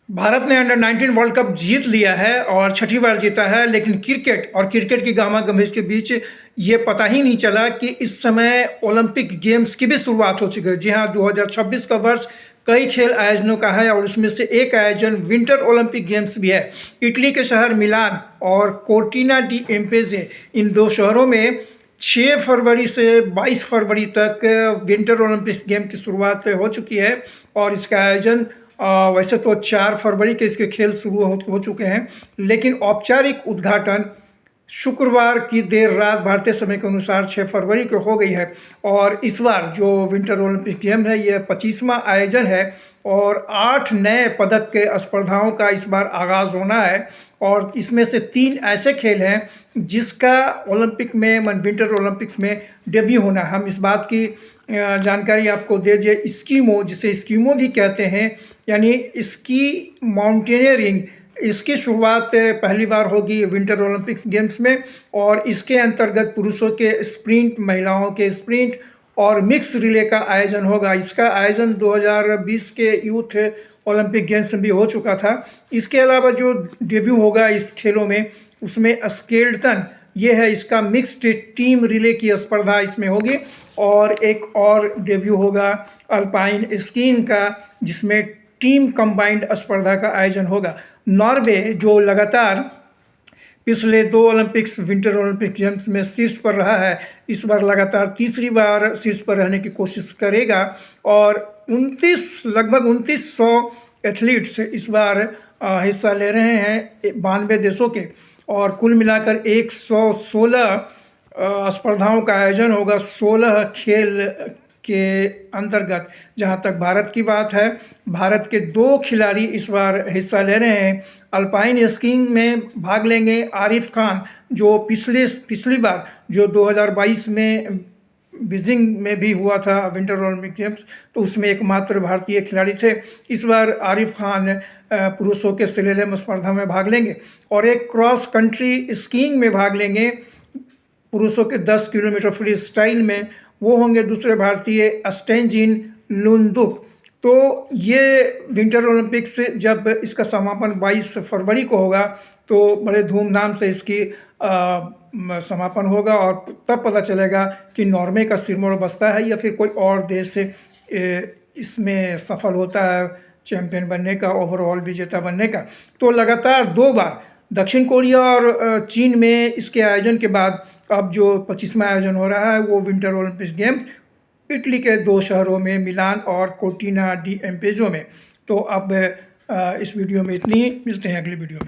भारत ने under 19 world cup जीत लिया है और छठी बार जीता है। लेकिन क्रिकेट की गामा गंभीर के बीच ये पता ही नहीं चला कि इस समय ओलंपिक गेम्स की भी शुरुआत हो चुकी है। जी हाँ, 2026 का वर्ष कई खेल आयोजनों का है और उसमें से एक आयोजन विंटर ओलंपिक गेम्स भी है। इटली के शहर मिलान और कोर्टिना डी एम्पेजे, इन दो शहरों में 6 फरवरी से 22 फरवरी तक विंटर ओलंपिक्स गेम की शुरुआत हो चुकी है। और इसका आयोजन वैसे तो 4 फरवरी के इसके खेल शुरू हो चुके हैं, लेकिन औपचारिक उद्घाटन शुक्रवार की देर रात भारतीय समय के अनुसार 6 फरवरी को हो गई है। और इस बार जो विंटर ओलंपिक गेम है, यह 25वां आयोजन है और 8 नए पदक के स्पर्धाओं का इस बार आगाज़ होना है। और इसमें से 3 ऐसे खेल हैं जिसका ओलंपिक में विंटर ओलंपिक्स में डेब्यू होना है। हम इस बात की जानकारी आपको दे दिए। स्कीमो, जिसे स्कीमो भी कहते हैं, यानी स्की माउंटेनियरिंग, इसकी शुरुआत पहली बार होगी विंटर ओलंपिक्स गेम्स में। और इसके अंतर्गत पुरुषों के स्प्रिंट, महिलाओं के स्प्रिंट और मिक्स रिले का आयोजन होगा। इसका आयोजन 2020 के यूथ ओलंपिक गेम्स में भी हो चुका था। इसके अलावा जो डेब्यू होगा इस खेलों में, उसमें स्केलटन, ये है इसका मिक्स्ड टीम रिले की स्पर्धा इसमें होगी। और एक और डेब्यू होगा अल्पाइन स्कीइंग का, जिसमें टीम कंबाइंड स्पर्धा का आयोजन होगा। नॉर्वे, जो लगातार पिछले 2 ओलंपिक्स विंटर ओलंपिक गेम्स में शीर्ष पर रहा है, इस बार लगातार तीसरी बार शीर्ष पर रहने की कोशिश करेगा। और लगभग 2900 एथलीट्स इस बार हिस्सा ले रहे हैं 92 देशों के। और कुल मिलाकर 116 स्पर्धाओं का आयोजन होगा 16 खेल के अंतर्गत। जहां तक भारत की बात है, भारत के 2 खिलाड़ी इस बार हिस्सा ले रहे हैं। अल्पाइन स्कीइंग में भाग लेंगे आरिफ खान, जो पिछली बार जो 2022 में बीजिंग में भी हुआ था विंटर ओलंपिक गेम्स, तो उसमें एकमात्र भारतीय खिलाड़ी थे। इस बार आरिफ खान पुरुषों के स्लेलम स्पर्धा में भाग लेंगे। और एक क्रॉस कंट्री स्कीइंग में भाग लेंगे पुरुषों के 10 किलोमीटर फ्री स्टाइल में, वो होंगे दूसरे भारतीय स्टेंजिन लुनदुक। तो ये विंटर ओलंपिक्स जब इसका समापन 22 फरवरी को होगा, तो बड़े धूमधाम से इसकी समापन होगा और तब पता चलेगा कि नॉर्वे का सिरमौर बसता है या फिर कोई और देश इसमें सफल होता है चैंपियन बनने का, ओवरऑल विजेता बनने का। तो लगातार 2 बार दक्षिण कोरिया और चीन में इसके आयोजन के बाद अब जो 25वां आयोजन हो रहा है वो विंटर ओलंपिक्स गेम्स इटली के 2 शहरों में, मिलान और कोर्टिना डी एम्पेजो में। तो अब इस वीडियो में इतनी ही, मिलते हैं अगली वीडियो में।